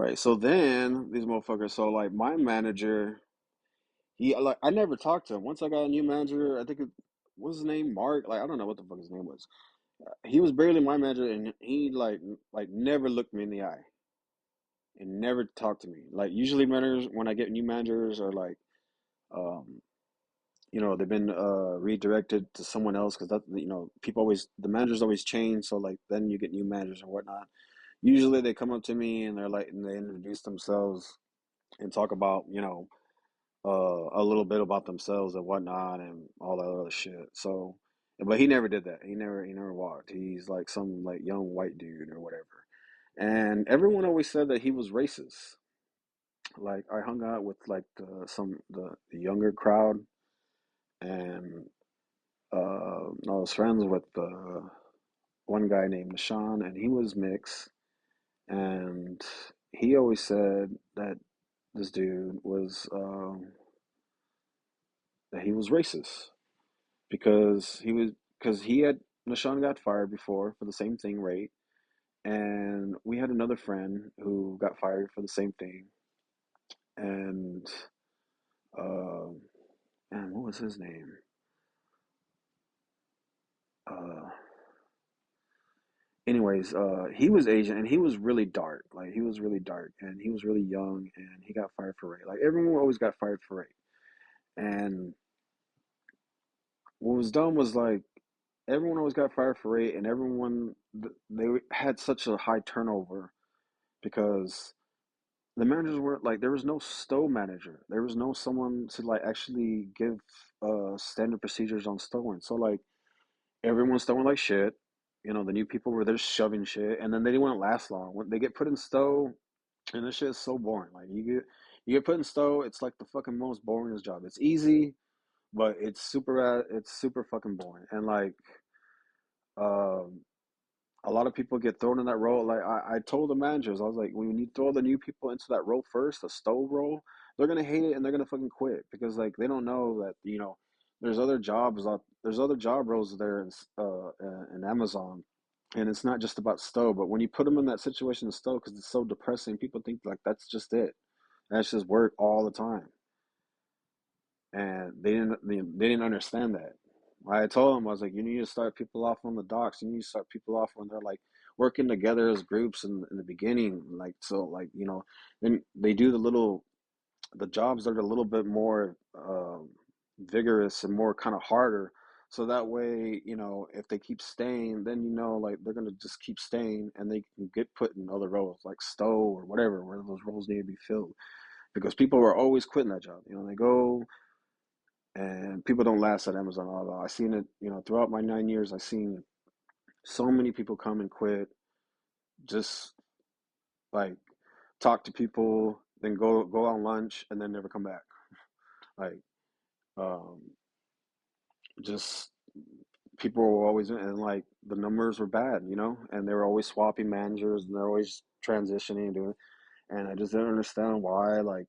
right. So then these motherfuckers. So like my manager, he like I never talked to him. Once I got a new manager, I think it what was his name, Mark. Like I don't know what the fuck his name was. He was barely my manager, and he like never looked me in the eye and never talked to me. Like usually managers when I get new managers are like um they've been redirected to someone else because that people always the managers always change, so like then you get new managers and whatnot. Usually they come up to me and they're like and they introduce themselves and talk about a little bit about themselves and whatnot and all that other shit. So, but he never did that. He never walked. He's like some like young white dude or whatever. And everyone always said that he was racist. Like I hung out with like the younger crowd, and I was friends with one guy named Sean, and he was mixed, and he always said that this dude was that he was racist because he had Nashawn got fired before for the same thing, right? And we had another friend who got fired for the same thing, and uh, man, what was his name? Uh, he was Asian and he was really dark. Like he was really dark and he was really young and he got fired for rape. Like everyone always got fired for rape. And what was dumb was like everyone always got fired for rape, and they had such a high turnover because the managers weren't like there was no stow manager. There was no someone to like actually give standard procedures on stowing. So like everyone's stowing like shit. The new people were there shoving shit, and then they didn't last long. When they get put in stow, and this shit is so boring. Like you get put in stow, it's like the fucking most boringest job. It's easy, but it's super fucking boring. And like um a lot of people get thrown in that role. Like I told the managers, I was like, when you throw the new people into that role first, the stove role, they're gonna hate it and they're gonna fucking quit because like they don't know that there's other job roles there in Amazon, and it's not just about stove. But when you put them in that situation of stove, because it's so depressing, people think like that's just it. That's just work all the time, and they didn't understand that. I told them I was like, you need to start people off on the docks. You need to start people off when they're like working together as groups in the beginning, like so, like then they do the jobs that are a little bit more vigorous and more kind of harder. So that way, if they keep staying, then like they're gonna just keep staying, and they can get put in other roles like stow or whatever, where those roles need to be filled. Because people are always quitting that job. They go and people don't last at Amazon at all. I've seen it, throughout my 9 years. I've seen so many people come and quit, just like talk to people, then go on lunch, and then never come back. Like, um, just people were always and like the numbers were bad, and they were always swapping managers and they're always transitioning and doing. And I just didn't understand why, like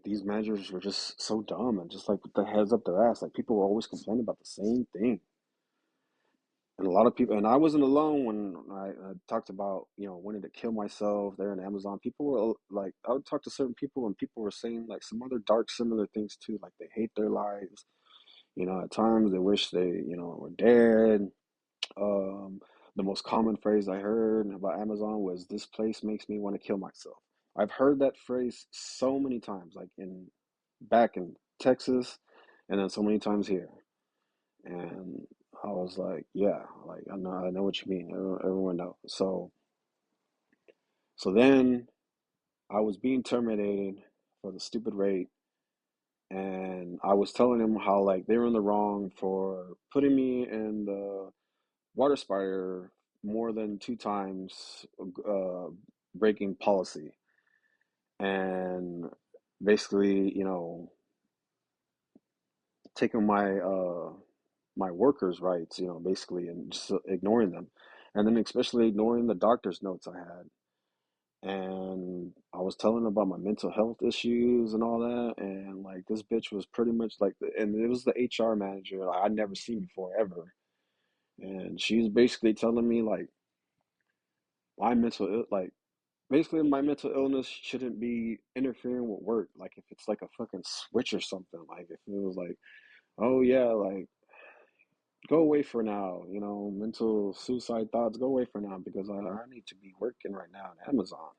these managers were just so dumb and just like with the heads up their ass. Like people were always complaining about the same thing. And a lot of people, and I wasn't alone when I talked about, wanting to kill myself there in Amazon. People were like, I would talk to certain people, and people were saying like some other dark, similar things too. Like they hate their lives. At times they wish they, were dead. Um, the most common phrase I heard about Amazon was, "This place makes me want to kill myself." I've heard that phrase so many times, like back in Texas, and then so many times here. And I was like, yeah, like I know what you mean. Everyone knows. So then I was being terminated for the stupid rate, and I was telling them how like they were in the wrong for putting me in the water spider more than two times, breaking policy, and basically, taking my workers' rights, basically, and just ignoring them. And then especially ignoring the doctor's notes I had. And I was telling her about my mental health issues and all that. And like this bitch was pretty much like, and it was the HR manager like, I'd never seen before ever. And she was basically telling me like my like basically my mental illness shouldn't be interfering with work. Like if it's like a fucking switch or something. Like if it was like, oh yeah, like go away for now. You know, mental suicide thoughts, go away for now because I need to be working right now at Amazon.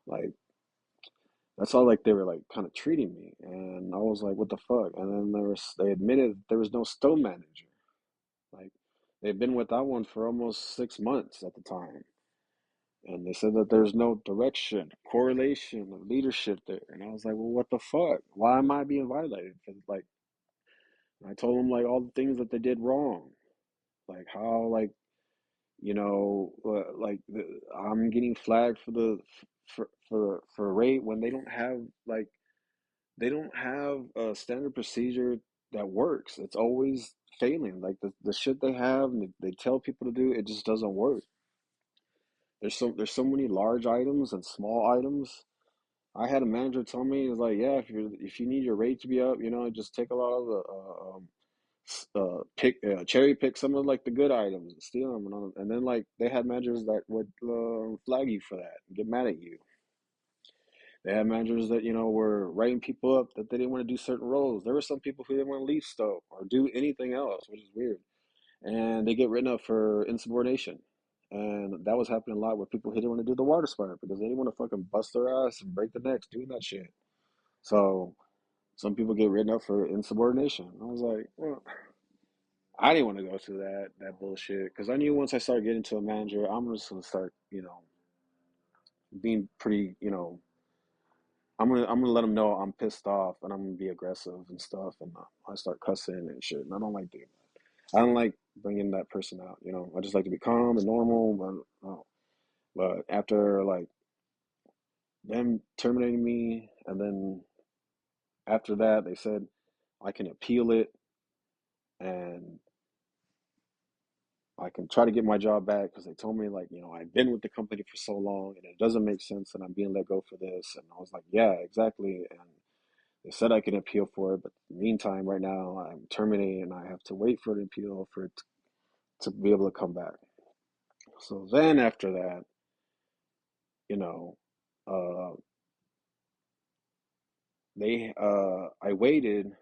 Like that's all like they were like kind of treating me, and I was like, what the fuck? And then they admitted there was no store manager. Like they've been without one for almost 6 months at the time. And they said that there's no direction, correlation of leadership there. And I was like, well, what the fuck? Why am I being violated? 'Cause, like, I told them like all the things that they did wrong, like how like I'm getting flagged for the for rate when they don't have a standard procedure that works. It's always failing. Like the shit they have and they tell people to do, it just doesn't work. There's so many large items and small items. I had a manager tell me, he's like, yeah, if you need your rate to be up, just take a lot of the pick cherry pick some of like the good items, and steal them, and then like they had managers that would flag you for that and get mad at you. They had managers that were writing people up that they didn't want to do certain roles. There were some people who didn't want to leave Stoke or do anything else, which is weird, and they get written up for insubordination. And that was happening a lot with people who didn't want to do the water spotter because they didn't want to fucking bust their ass and break their necks doing that shit. So some people get written up for insubordination. I was like, well, I didn't want to go through that bullshit because I knew once I started getting to a manager, I'm just gonna start, being pretty, I'm gonna let them know I'm pissed off and I'm gonna be aggressive and stuff, and I start cussing and shit. And I don't like doing that. I don't like bringing that person out. I just like to be calm and normal. But after like them terminating me, and then after that, they said I can appeal it and I can try to get my job back because they told me like I've been with the company for so long and it doesn't make sense and I'm being let go for this. And I was like, yeah, exactly. And they said I can appeal for it, but in the meantime, right now I'm terminated and I have to wait for an appeal for it to be able to come back. So then after that, you know, uh, I waited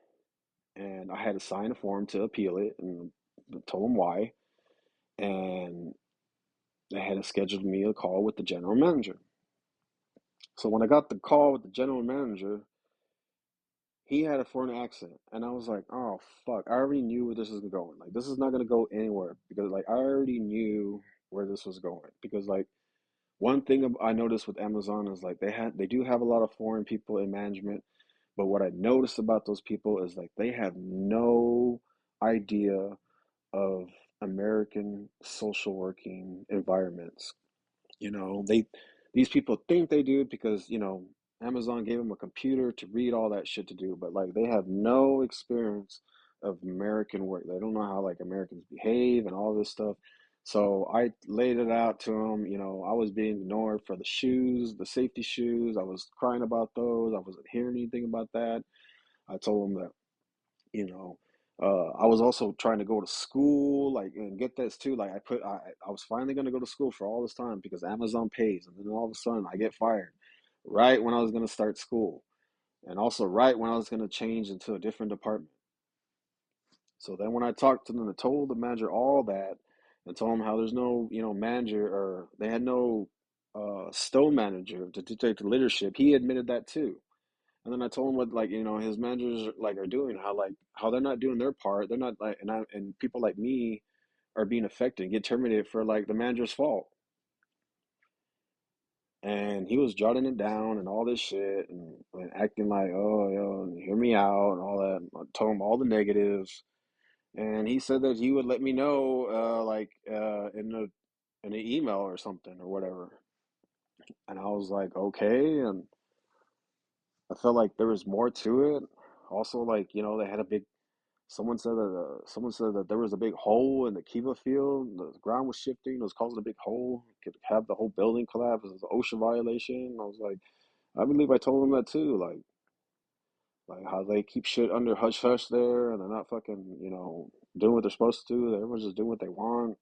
and I had to sign a form to appeal it and told them why. And they had scheduled me a call with the general manager. So when I got the call with the general manager, he had a foreign accent, and I was like, "Oh fuck!" I already knew where this is going. Like, this is not gonna go anywhere because, like, I already knew where this was going. Because, like, one thing I noticed with Amazon is like they do have a lot of foreign people in management, but what I noticed about those people is like they have no idea of American social working environments. These people think they do because, Amazon gave them a computer to read all that shit to do, but like they have no experience of American work. They don't know how like Americans behave and all this stuff. So I laid it out to them. I was being ignored for the shoes, the safety shoes. I was crying about those. I wasn't hearing anything about that. I told them that you know I was also trying to go to school, like, and get this too, like I was finally going to go to school for all this time because Amazon pays, and then all of a sudden I get fired right when I was going to start school, and also right when I was going to change into a different department. So then when I talked to them and told the manager all that and told him how there's no manager, or they had no stow manager to take the leadership, he admitted that too. And then I told him what, like, his managers like are doing, how they're not doing their part. They're not like, and people like me are being affected and get terminated for like the manager's fault. And he was jotting it down and all this shit, and acting like, oh, hear me out and all that. I told him all the negatives, and he said that he would let me know, in an email or something or whatever. And I was like, okay, and I felt like there was more to it. Also, like, they had a big. Someone said that there was a big hole in the Kiva field. The ground was shifting. It was causing a big hole. It could have the whole building collapse. It was an OSHA violation. I was like, I believe I told them that too. Like how they keep shit under hush hush there, and they're not fucking doing what they're supposed to do. Everyone's just doing what they want.